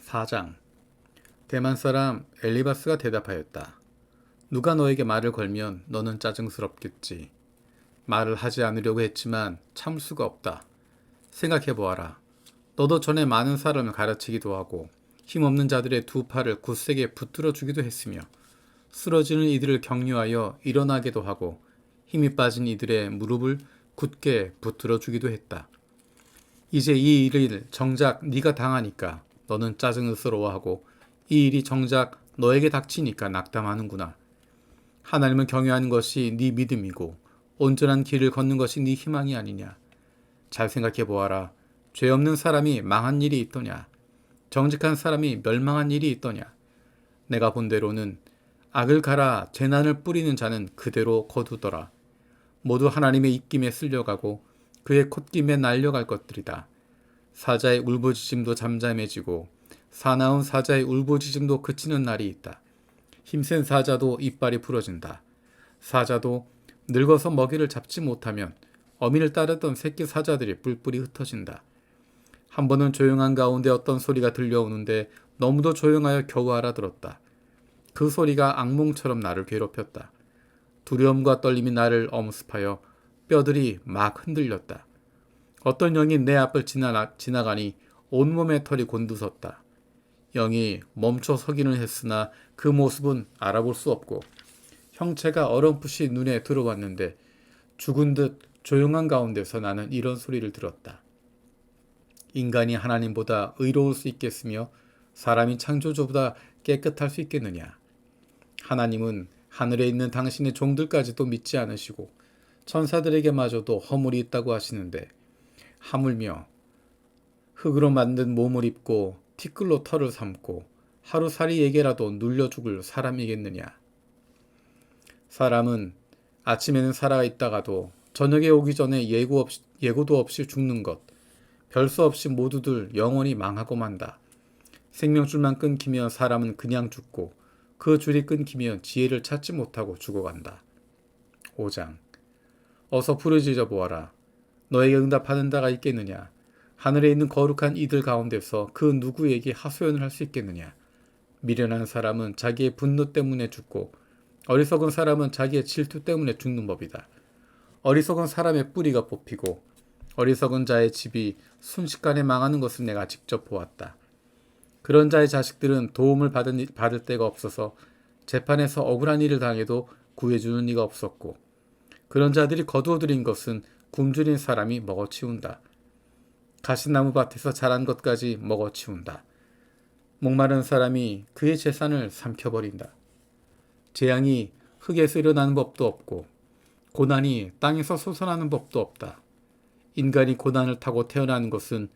4장. 대만 사람 엘리바스가 대답하였다. 누가 너에게 말을 걸면 너는 짜증스럽겠지. 말을 하지 않으려고 했지만 참을 수가 없다. 생각해보아라. 너도 전에 많은 사람을 가르치기도 하고 힘없는 자들의 두 팔을 굳세게 붙들어 주기도 했으며 쓰러지는 이들을 격려하여 일어나게도 하고 힘이 빠진 이들의 무릎을 굳게 붙들어 주기도 했다. 이제 이 일을 정작 네가 당하니까 너는 짜증스러워하고 이 일이 정작 너에게 닥치니까 낙담하는구나. 하나님을 경외하는 것이 네 믿음이고 온전한 길을 걷는 것이 네 희망이 아니냐. 잘 생각해 보아라. 죄 없는 사람이 망한 일이 있더냐. 정직한 사람이 멸망한 일이 있더냐. 내가 본 대로는 악을 갈아 재난을 뿌리는 자는 그대로 거두더라. 모두 하나님의 입김에 쓸려가고 그의 콧김에 날려갈 것들이다. 사자의 울부짖음도 잠잠해지고 사나운 사자의 울부짖음도 그치는 날이 있다. 힘센 사자도 이빨이 부러진다. 사자도 늙어서 먹이를 잡지 못하면 어미를 따르던 새끼 사자들이 뿔뿔이 흩어진다. 한 번은 조용한 가운데 어떤 소리가 들려오는데 너무도 조용하여 겨우 알아들었다. 그 소리가 악몽처럼 나를 괴롭혔다. 두려움과 떨림이 나를 엄습하여 뼈들이 막 흔들렸다. 어떤 영이 내 앞을 지나가니 온몸의 털이 곤두섰다. 영이 멈춰 서기는 했으나 그 모습은 알아볼 수 없고 형체가 어렴풋이 눈에 들어왔는데 죽은 듯 조용한 가운데서 나는 이런 소리를 들었다. 인간이 하나님보다 의로울 수 있겠으며 사람이 창조주보다 깨끗할 수 있겠느냐. 하나님은 하늘에 있는 당신의 종들까지도 믿지 않으시고 천사들에게마저도 허물이 있다고 하시는데 하물며 흙으로 만든 몸을 입고 티끌로 털을 삼고 하루살이에게라도 눌려 죽을 사람이겠느냐. 사람은 아침에는 살아있다가도 저녁에 오기 전에 예고도 없이 죽는 것, 별수 없이 모두들 영원히 망하고 만다. 생명줄만 끊기면 사람은 그냥 죽고 그 줄이 끊기면 지혜를 찾지 못하고 죽어간다. 5장. 어서 부르짖어 보아라. 너에게 응답하는 자가 있겠느냐. 하늘에 있는 거룩한 이들 가운데서 그 누구에게 하소연을 할 수 있겠느냐. 미련한 사람은 자기의 분노 때문에 죽고 어리석은 사람은 자기의 질투 때문에 죽는 법이다. 어리석은 사람의 뿌리가 뽑히고 어리석은 자의 집이 순식간에 망하는 것을 내가 직접 보았다. 그런 자의 자식들은 도움을 받을 데가 없어서 재판에서 억울한 일을 당해도 구해주는 이가 없었고 그런 자들이 거두어들인 것은 굶주린 사람이 먹어치운다. 가시나무 밭에서 자란 것까지 먹어치운다. 목마른 사람이 그의 재산을 삼켜버린다. 재앙이 흙에서 일어나는 법도 없고 고난이 땅에서 솟아나는 법도 없다. 인간이 고난을 타고 태어나는 것은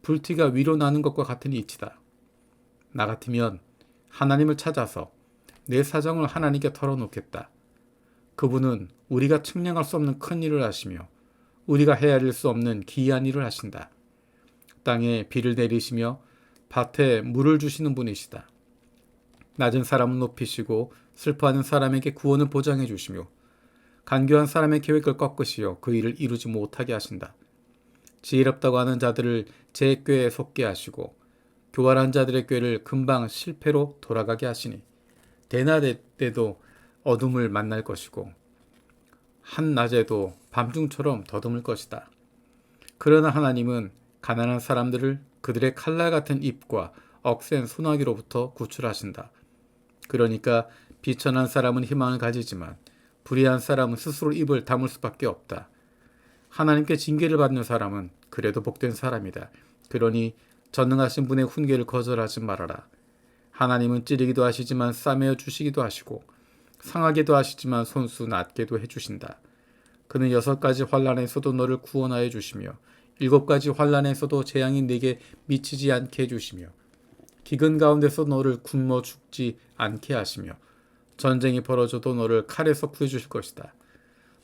불티가 위로 나는 것과 같은 이치다. 나 같으면 하나님을 찾아서 내 사정을 하나님께 털어놓겠다. 그분은 우리가 측량할 수 없는 큰 일을 하시며 우리가 헤아릴 수 없는 기이한 일을 하신다. 땅에 비를 내리시며 밭에 물을 주시는 분이시다. 낮은 사람을 높이시고 슬퍼하는 사람에게 구원을 보장해 주시며 간교한 사람의 계획을 꺾으시어 그 일을 이루지 못하게 하신다. 지혜롭다고 하는 자들을 제 꾀에 속게 하시고 교활한 자들의 꾀를 금방 실패로 돌아가게 하시니 대낮 때도 어둠을 만날 것이고 한낮에도 밤중처럼 더듬을 것이다. 그러나 하나님은 가난한 사람들을 그들의 칼날 같은 입과 억센 소나기로부터 구출하신다. 그러니까 비천한 사람은 희망을 가지지만 불의한 사람은 스스로 입을 다물 수밖에 없다. 하나님께 징계를 받는 사람은 그래도 복된 사람이다. 그러니 전능하신 분의 훈계를 거절하지 말아라. 하나님은 찌르기도 하시지만 싸매어 주시기도 하시고 상하게도 하시지만 손수 낮게도 해주신다. 그는 6가지 환난에서도 너를 구원하여 주시며 7가지 환난에서도 재앙이 네게 미치지 않게 해주시며 기근 가운데서 너를 굶어 죽지 않게 하시며 전쟁이 벌어져도 너를 칼에서 구해주실 것이다.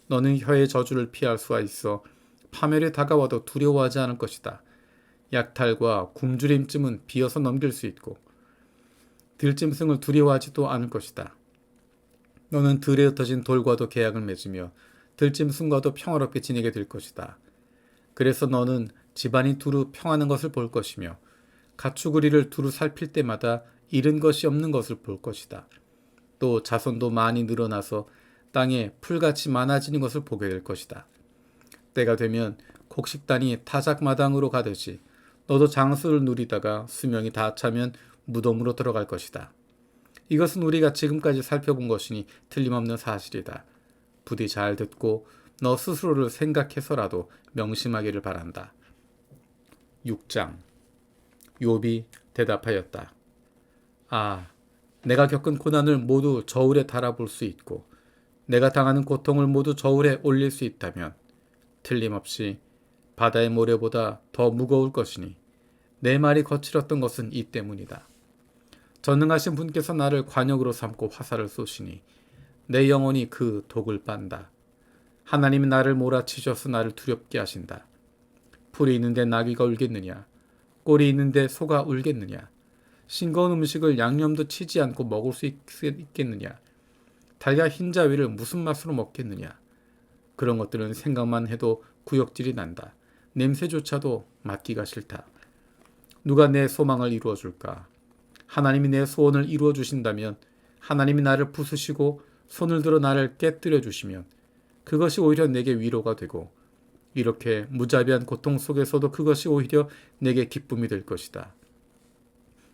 너는 혀의 저주를 피할 수가 있어 파멸이 다가와도 두려워하지 않을 것이다. 약탈과 굶주림쯤은 비어서 넘길 수 있고 들짐승을 두려워하지도 않을 것이다. 너는 들에 흩어진 돌과도 계약을 맺으며 들짐승과도 평화롭게 지내게 될 것이다. 그래서 너는 집안이 두루 평하는 것을 볼 것이며 가축우리를 두루 살필 때마다 잃은 것이 없는 것을 볼 것이다. 또 자손도 많이 늘어나서 땅에 풀같이 많아지는 것을 보게 될 것이다. 때가 되면 곡식단이 타작마당으로 가듯이 너도 장수를 누리다가 수명이 다 차면 무덤으로 들어갈 것이다. 이것은 우리가 지금까지 살펴본 것이니 틀림없는 사실이다. 부디 잘 듣고 너 스스로를 생각해서라도 명심하기를 바란다. 6장. 욥이 대답하였다. 아, 내가 겪은 고난을 모두 저울에 달아볼 수 있고 내가 당하는 고통을 모두 저울에 올릴 수 있다면 틀림없이 바다의 모래보다 더 무거울 것이니 내 말이 거칠었던 것은 이 때문이다. 전능하신 분께서 나를 관역으로 삼고 화살을 쏘시니 내 영혼이 그 독을 빤다. 하나님이 나를 몰아치셔서 나를 두렵게 하신다. 풀이 있는데 나귀가 울겠느냐? 꼴이 있는데 소가 울겠느냐? 싱거운 음식을 양념도 치지 않고 먹을 수 있겠느냐? 달걀 흰자위를 무슨 맛으로 먹겠느냐? 그런 것들은 생각만 해도 구역질이 난다. 냄새조차도 맡기가 싫다. 누가 내 소망을 이루어 줄까? 하나님이 내 소원을 이루어 주신다면, 하나님이 나를 부수시고 손을 들어 나를 깨뜨려 주시면 그것이 오히려 내게 위로가 되고, 이렇게 무자비한 고통 속에서도 그것이 오히려 내게 기쁨이 될 것이다.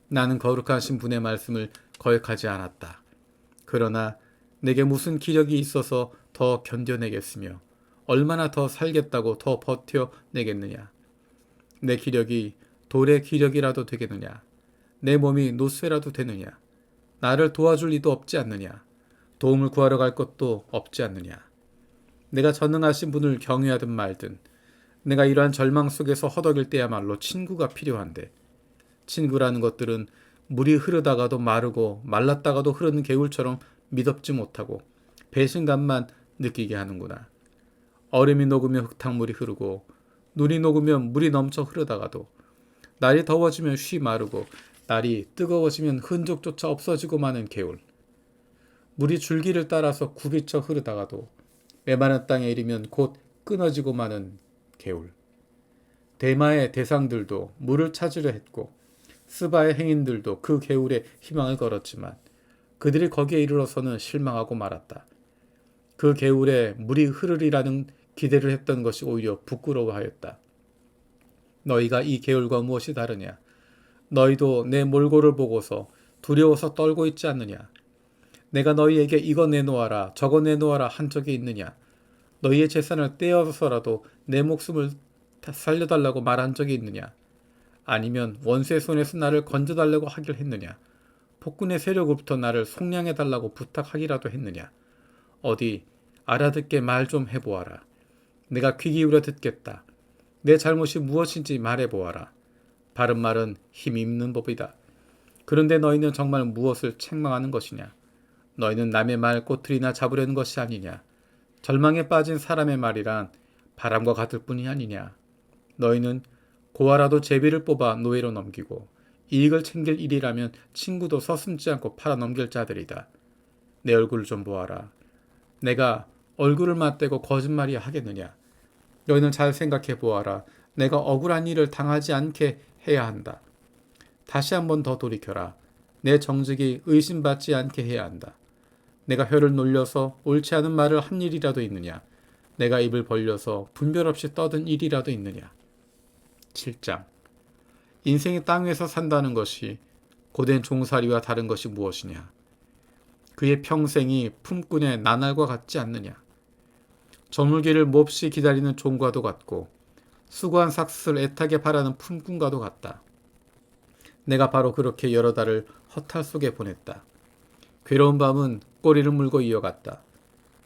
나는 거룩하신 분의 말씀을 거역하지 않았다. 그러나 내게 무슨 기력이 있어서 더 견뎌내겠으며 얼마나 더 살겠다고 더 버텨내겠느냐. 내 기력이 돌의 기력이라도 되겠느냐. 내 몸이 노쇠라도 되느냐. 나를 도와줄 이도 없지 않느냐. 도움을 구하러 갈 것도 없지 않느냐. 내가 전능하신 분을 경외하든 말든 내가 이러한 절망 속에서 허덕일 때야말로 친구가 필요한데, 친구라는 것들은 물이 흐르다가도 마르고 말랐다가도 흐르는 개울처럼 미덥지 못하고 배신감만 느끼게 하는구나. 얼음이 녹으면 흙탕물이 흐르고 눈이 녹으면 물이 넘쳐 흐르다가도, 날이 더워지면 쉬 마르고 날이 뜨거워지면 흔적조차 없어지고 마는 개울. 물이 줄기를 따라서 굽이쳐 흐르다가도 메마른 땅에 이르면 곧 끊어지고 마는 개울. 대마의 대상들도 물을 찾으려 했고 스바의 행인들도 그 개울에 희망을 걸었지만 그들이 거기에 이르러서는 실망하고 말았다. 그 개울에 물이 흐르리라는 기대를 했던 것이 오히려 부끄러워하였다. 너희가 이 개울과 무엇이 다르냐? 너희도 내 몰골을 보고서 두려워서 떨고 있지 않느냐? 내가 너희에게 이거 내놓아라 저거 내놓아라 한 적이 있느냐? 너희의 재산을 떼어서라도 내 목숨을 살려달라고 말한 적이 있느냐? 아니면 원수의 손에서 나를 건져달라고 하길 했느냐? 폭군의 세력으로부터 나를 속량해달라고 부탁하기라도 했느냐? 어디 알아듣게 말 좀 해보아라. 내가 귀 기울여 듣겠다. 내 잘못이 무엇인지 말해보아라. 바른 말은 힘이 있는 법이다. 그런데 너희는 정말 무엇을 책망하는 것이냐? 너희는 남의 말 꼬투리나 잡으려는 것이 아니냐? 절망에 빠진 사람의 말이란 바람과 같을 뿐이 아니냐? 너희는 고아라도 제비를 뽑아 노예로 넘기고 이익을 챙길 일이라면 친구도 서슴지 않고 팔아넘길 자들이다. 내 얼굴을 좀 보아라. 내가 얼굴을 맞대고 거짓말이 하겠느냐? 너희는 잘 생각해 보아라. 내가 억울한 일을 당하지 않게 해야 한다. 다시 한번 더 돌이켜라. 내 정직이 의심받지 않게 해야 한다. 내가 혀를 놀려서 옳지 않은 말을 한 일이라도 있느냐? 내가 입을 벌려서 분별 없이 떠든 일이라도 있느냐? 7장. 인생이 땅 위에서 산다는 것이 고된 종살이와 다른 것이 무엇이냐? 그의 평생이 품꾼의 나날과 같지 않느냐? 저물기를 몹시 기다리는 종과도 같고 수고한 삭슬을 애타게 바라는 품꾼과도 같다. 내가 바로 그렇게 여러 달을 허탈 속에 보냈다. 괴로운 밤은 꼬리를 물고 이어갔다.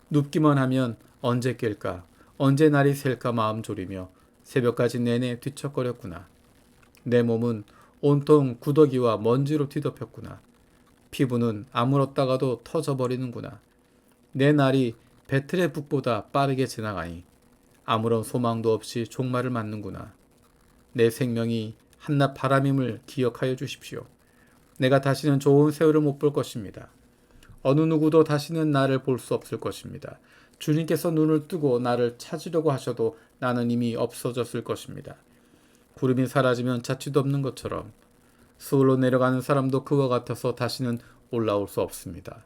눕기만 하면 언제 깰까, 언제 날이 셀까 마음 졸이며 새벽까지 내내 뒤척거렸구나. 내 몸은 온통 구더기와 먼지로 뒤덮였구나. 피부는 아물었다가도 터져버리는구나. 내 날이 배틀의 북보다 빠르게 지나가니 아무런 소망도 없이 종말을 맞는구나. 내 생명이 한낱 바람임을 기억하여 주십시오. 내가 다시는 좋은 세월을 못 볼 것입니다. 어느 누구도 다시는 나를 볼 수 없을 것입니다. 주님께서 눈을 뜨고 나를 찾으려고 하셔도 나는 이미 없어졌을 것입니다. 구름이 사라지면 자취도 없는 것처럼 수울로 내려가는 사람도 그와 같아서 다시는 올라올 수 없습니다.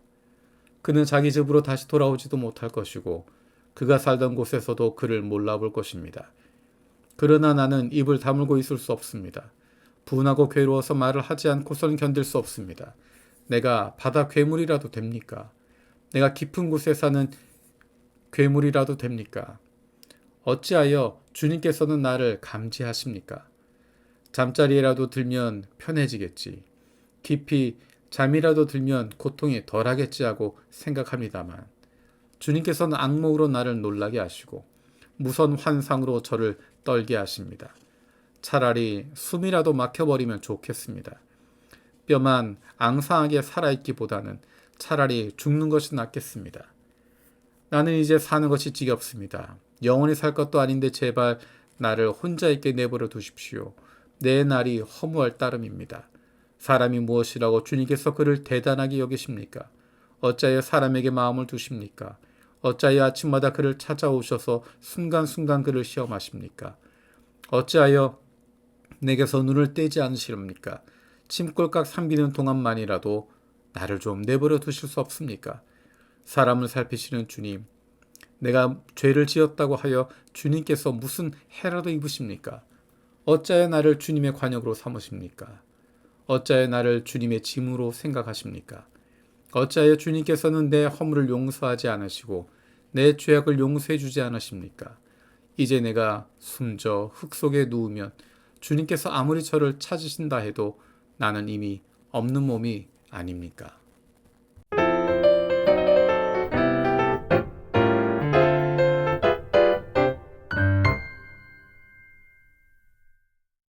그는 자기 집으로 다시 돌아오지도 못할 것이고 그가 살던 곳에서도 그를 몰라볼 것입니다. 그러나 나는 입을 다물고 있을 수 없습니다. 분하고 괴로워서 말을 하지 않고서는 견딜 수 없습니다. 내가 바다 괴물이라도 됩니까? 내가 깊은 곳에 사는 괴물이라도 됩니까? 어찌하여 주님께서는 나를 감지하십니까? 잠자리라도 들면 편해지겠지. 깊이 잠이라도 들면 고통이 덜하겠지 하고 생각합니다만 주님께서는 악몽으로 나를 놀라게 하시고 무선 환상으로 저를 떨게 하십니다. 차라리 숨이라도 막혀버리면 좋겠습니다. 뼈만 앙상하게 살아있기보다는 차라리 죽는 것이 낫겠습니다. 나는 이제 사는 것이 지겹습니다. 영원히 살 것도 아닌데 제발 나를 혼자 있게 내버려 두십시오. 내 날이 허무할 따름입니다. 사람이 무엇이라고 주님께서 그를 대단하게 여기십니까? 어찌하여 사람에게 마음을 두십니까? 어찌하여 아침마다 그를 찾아오셔서 순간순간 그를 시험하십니까? 어찌하여 내게서 눈을 떼지 않으시렵니까? 침꼴깍 삼키는 동안만이라도 나를 좀 내버려 두실 수 없습니까? 사람을 살피시는 주님, 내가 죄를 지었다고 하여 주님께서 무슨 해라도 입으십니까? 어찌하여 나를 주님의 관역으로 삼으십니까? 어찌하여 나를 주님의 짐으로 생각하십니까? 어찌하여 주님께서는 내 허물을 용서하지 않으시고 내 죄악을 용서해 주지 않으십니까? 이제 내가 숨져 흙 속에 누우면 주님께서 아무리 저를 찾으신다 해도 나는 이미 없는 몸이 아닙니까?